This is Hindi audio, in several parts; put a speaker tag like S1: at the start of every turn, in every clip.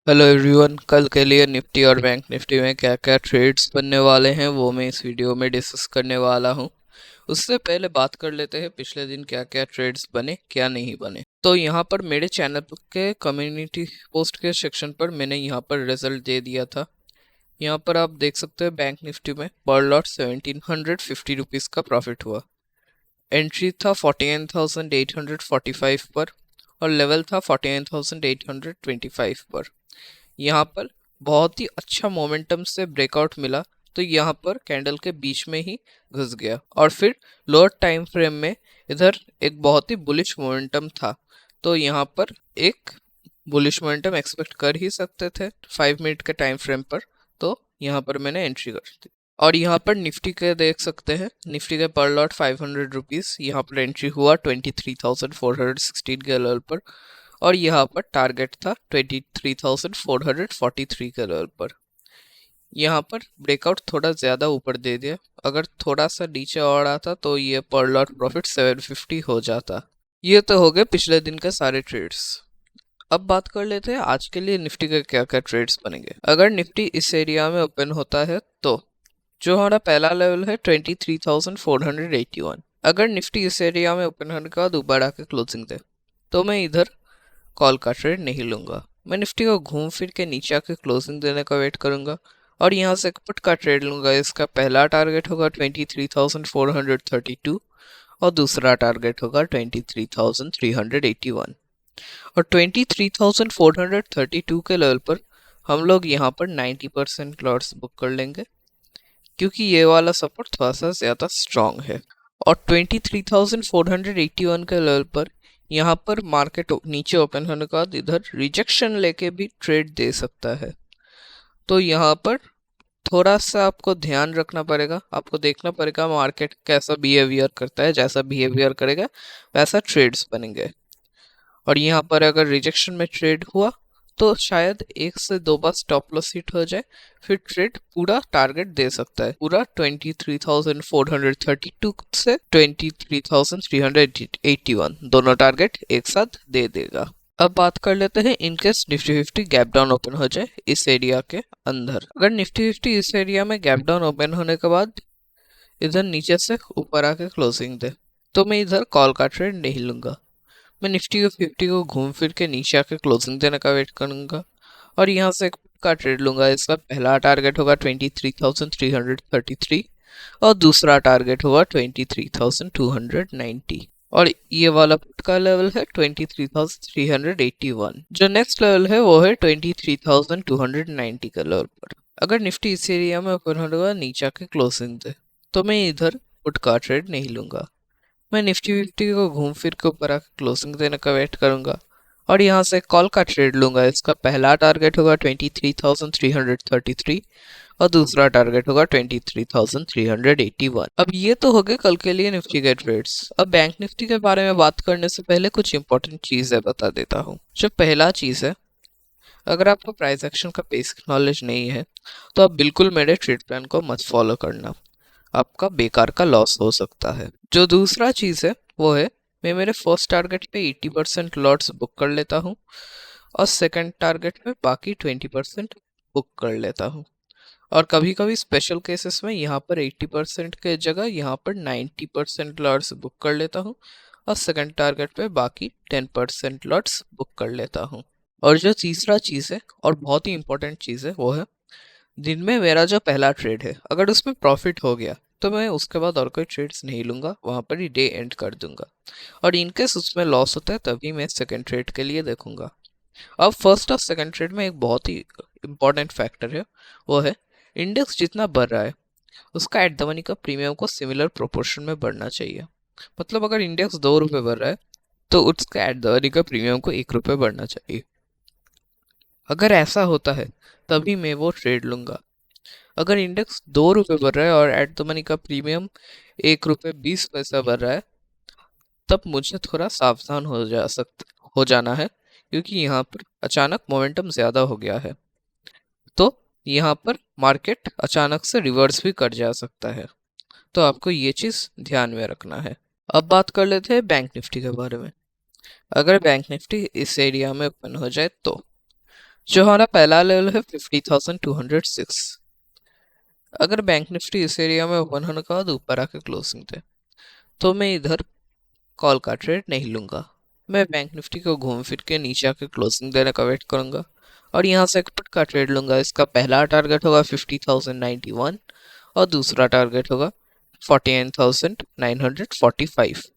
S1: हेलो एवरीवन, कल के लिए निफ्टी और बैंक निफ्टी में क्या क्या ट्रेड्स बनने वाले हैं वो मैं इस वीडियो में डिस्कस करने वाला हूं। उससे पहले बात कर लेते हैं पिछले दिन क्या क्या ट्रेड्स बने क्या नहीं बने। तो यहाँ पर मेरे चैनल के कम्युनिटी पोस्ट के सेक्शन पर मैंने यहाँ पर रिजल्ट दे दिया था। यहाँ पर आप देख सकते हैं बैंक निफ्टी में पर लॉट 1750 रुपीज़ का प्रॉफिट हुआ। एंट्री था 49,845 पर और लेवल था 49,825 पर। यहाँ पर बहुत ही अच्छा मोमेंटम से ब्रेकआउट मिला, तो यहाँ पर कैंडल के बीच में ही घुस गया और फिर लोअर टाइम फ्रेम में इधर एक बहुत ही बुलिश मोमेंटम था। तो यहाँ पर एक बुलिश मोमेंटम एक्सपेक्ट कर ही सकते थे 5 मिनट के टाइम फ्रेम पर। तो यहाँ पर मैंने एंट्री कर दी। और यहाँ पर निफ्टी के देख सकते हैं, निफ्टी के पर लॉट 500 रुपीज़, यहाँ पर एंट्री हुआ 23,416 के लेवल पर और यहाँ पर टारगेट था 23,443 के लेवल पर। यहाँ पर ब्रेकआउट थोड़ा ज़्यादा ऊपर दे दिया, अगर थोड़ा सा नीचे और आता तो ये पर लॉट प्रॉफिट 750 हो जाता। ये तो हो गए पिछले दिन के सारे ट्रेड्स। अब बात कर लेते हैं आज के लिए निफ्टी के क्या क्या ट्रेड्स बनेंगे। अगर निफ्टी इस एरिया में ओपन होता है तो जो हमारा पहला लेवल है 23,481। अगर निफ्टी इस एरिया में ओपन होने के बाद ऊपर आके क्लोजिंग दे तो मैं इधर कॉल का ट्रेड नहीं लूंगा। मैं निफ्टी को घूम फिर के नीचे आके क्लोजिंग देने का वेट करूंगा और यहाँ से एक पुट का ट्रेड लूंगा। इसका पहला टारगेट होगा 23,432 और दूसरा टारगेट होगा 23,381। और 23,432 के लेवल पर हम लोग यहाँ पर 90% लॉट्स बुक कर लेंगे, क्योंकि ये वाला सपोर्ट थोड़ा सा ज़्यादा स्ट्रॉन्ग है। और 23,481 के लेवल पर यहाँ पर मार्केट नीचे ओपन होने के बाद इधर रिजेक्शन लेके भी ट्रेड दे सकता है। तो यहाँ पर थोड़ा सा आपको ध्यान रखना पड़ेगा, आपको देखना पड़ेगा मार्केट कैसा बिहेवियर करता है। जैसा बिहेवियर करेगा वैसा ट्रेड्स बनेंगे। और यहाँ पर अगर रिजेक्शन में ट्रेड हुआ तो शायद 1 से 2 बार स्टॉप लॉस हिट हो जाए, फिर ट्रेड पूरा टारगेट दे सकता है। पूरा 23,432 से 23,381 दोनों टारगेट एक साथ दे देगा। अब बात कर लेते हैं in case Nifty 50 gap down open हो जाए इस एरिया के अंदर। अगर निफ्टी 50 इस एरिया में गैप डाउन ओपन होने के बाद इधर नीचे से ऊपर आके क्लोजिंग दे तो मैं इधर कॉल का ट्रेड नहीं लूंगा। मैं निफ्टी 50 को घूम फिर के नीचे आके क्लोजिंग देने का वेट करूंगा और यहाँ से एक का ट्रेड लूंगा। इसका पहला टारगेट होगा 23,333 और दूसरा टारगेट होगा 23,290 और ये वाला पुट का लेवल है 23,381। जो नेक्स्ट लेवल है वो है 23,290 का लेवल पर। अगर निफ्टी इस एरिया में ओपन होगा नीचे आके क्लोजिंग दे तो मैं इधर पुट का ट्रेड नहीं लूंगा। मैं निफ्टी 50 को घूम फिर के ऊपर आकर क्लोजिंग देने का वेट करूंगा और यहाँ से कॉल का ट्रेड लूंगा। इसका पहला टारगेट होगा 23,333 और दूसरा टारगेट होगा 23,381। अब ये तो हो गए कल के लिए निफ्टी के ट्रेड्स। अब बैंक निफ्टी के बारे में बात करने से पहले कुछ इंपॉर्टेंट चीज़ें बता देता हूँ। जो पहला चीज़ है, अगर आपको प्राइस एक्शन का बेसिक नॉलेज नहीं है तो आप बिल्कुल मेरे ट्रेड प्लान को मत फॉलो करना, आपका बेकार का लॉस हो सकता है। जो दूसरा चीज़ है वो है, मैं मेरे फर्स्ट टारगेट पे 80% लॉट्स बुक कर लेता हूँ और सेकंड टारगेट में बाकी 20% बुक कर लेता हूँ। और कभी कभी स्पेशल केसेस में यहाँ पर 80% के जगह यहाँ पर 90% लॉट्स बुक कर लेता हूँ और सेकंड टारगेट पे बाकी 10% लॉट्स बुक कर लेता हूँ। और जो तीसरा चीज़ है और बहुत ही इंपॉर्टेंट चीज़ है वो है, दिन में मेरा जो पहला ट्रेड है अगर उसमें प्रॉफिट हो गया तो मैं उसके बाद और कोई ट्रेड्स नहीं लूँगा, वहाँ पर ही डे एंड कर दूंगा। और इनकेस उसमें लॉस होता है तभी मैं सेकंड ट्रेड के लिए देखूंगा। अब फर्स्ट और सेकंड ट्रेड में एक बहुत ही इंपॉर्टेंट फैक्टर है, वो है इंडेक्स जितना बढ़ रहा है उसका एट द मनी का प्रीमियम को सिमिलर प्रोपोर्शन में बढ़ना चाहिए। मतलब अगर इंडेक्स 2 रुपये बढ़ रहा है तो उसका एट द मनी का प्रीमियम को 1 रुपये बढ़ना चाहिए। अगर ऐसा होता है तभी मैं वो ट्रेड लूंगा। अगर इंडेक्स 2 रुपये बढ़ रहा है और एट द मनी का प्रीमियम 1 रुपये 20 पैसा बढ़ रहा है तब मुझे थोड़ा सावधान हो जाना है, क्योंकि यहाँ पर अचानक मोमेंटम ज़्यादा हो गया है। तो यहाँ पर मार्केट अचानक से रिवर्स भी कर जा सकता है, तो आपको ये चीज़ ध्यान में रखना है। अब बात कर लेते हैं बैंक निफ्टी के बारे में। अगर बैंक निफ्टी इस एरिया में ओपन हो जाए तो जो हमारा पहला लेवल है 50,206। अगर बैंक निफ्टी इस एरिया में ओपन होने के बाद ऊपर आके क्लोजिंग दे तो मैं इधर कॉल का ट्रेड नहीं लूंगा। मैं बैंक निफ्टी को घूम फिर के नीचे आके क्लोजिंग देने का वेट करूंगा और यहाँ से एक पुट का ट्रेड लूंगा। इसका पहला टारगेट होगा 50,091 और दूसरा टारगेट होगा 49,945।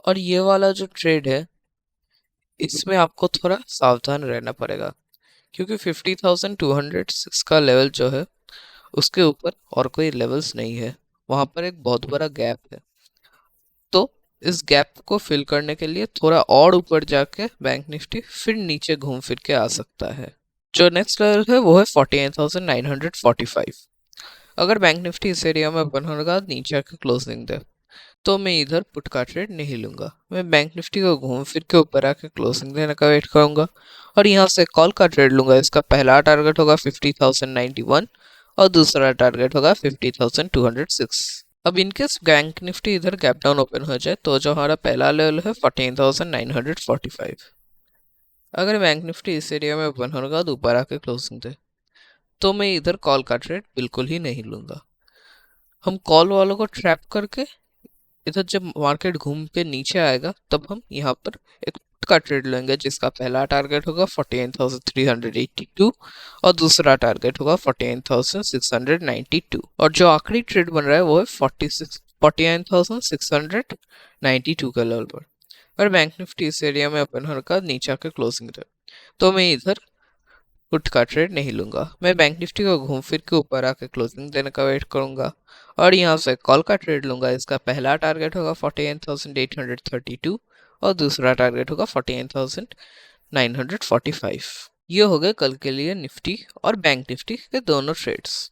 S1: और ये वाला जो ट्रेड है इसमें आपको थोड़ा सावधान रहना पड़ेगा क्योंकि 50,206 का लेवल जो है उसके ऊपर और कोई लेवल्स नहीं है, वहां पर एक बहुत बड़ा गैप है। तो इस गैप को फिल करने के लिए थोड़ा और ऊपर जाके बैंक निफ्टी फिर नीचे घूम फिर के आ सकता है। जो नेक्स्ट लेवल है वो है 48,945। अगर बैंक निफ्टी इस एरिया में ओपन होने के बाद नीचे आके क्लोजिंग दे तो मैं इधर पुट का ट्रेड नहीं लूंगा। मैं बैंक निफ्टी को घूम फिर के ऊपर आके क्लोजिंग देने का वेट करूंगा और यहाँ से कॉल का ट्रेड लूंगा। इसका पहला टारगेट होगा 50,091 और दूसरा टारगेट होगा 50,206। अब इनकेस बैंक निफ्टी इधर गैप डाउन ओपन हो जाए तो जो हमारा पहला लेवल है 14,945। अगर बैंक निफ्टी इस एरिया में ओपन होने के बाद ऊपर आके क्लोजिंग दे तो मैं इधर कॉल का ट्रेड बिल्कुल ही नहीं लूंगा। हम कॉल वालों को ट्रैप करके इधर जब मार्केट घूम के नीचे आएगा तब हम यहाँ पर एक पुट का ट्रेड लेंगे जिसका पहला टारगेट होगा 49,382 और दूसरा टारगेट होगा 49,692 और जो आखिरी ट्रेड बन रहा है वो है 49,692 के लेवल पर। और बैंक निफ्टी इस एरिया में ओपन होने का नीचे आकर क्लोजिंग दे तो मैं इधर पुट का ट्रेड नहीं लूंगा। मैं बैंक निफ्टी को घूम फिर के ऊपर आके क्लोजिंग देने का वेट करूंगा और यहाँ से कॉल का ट्रेड लूंगा। इसका पहला टारगेट होगा 49,832 और दूसरा टारगेट होगा 49,945। ये हो गए कल के लिए निफ्टी और बैंक निफ्टी के दोनों ट्रेड्स।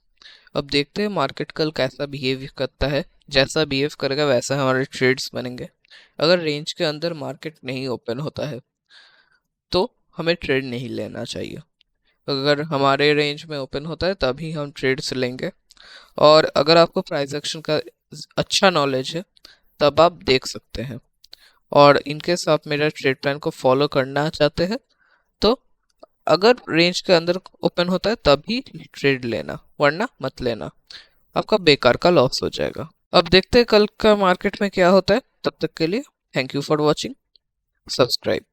S1: अब देखते हैं मार्केट कल कैसा बिहेव करता है। जैसा बिहेव करेगा वैसा हमारे ट्रेड्स बनेंगे। अगर रेंज के अंदर मार्केट नहीं ओपन होता है तो हमें ट्रेड नहीं लेना चाहिए। अगर हमारे रेंज में ओपन होता है तभी हम ट्रेड्स लेंगे। और अगर आपको प्राइस एक्शन का अच्छा नॉलेज है तब आप देख सकते हैं। और इनकेस आप मेरा ट्रेड प्लान को फॉलो करना चाहते हैं तो अगर रेंज के अंदर ओपन होता है तभी ट्रेड लेना, वरना मत लेना, आपका बेकार का लॉस हो जाएगा। अब देखते हैं कल का मार्केट में क्या होता है। तब तक के लिए thank you for watching. Subscribe.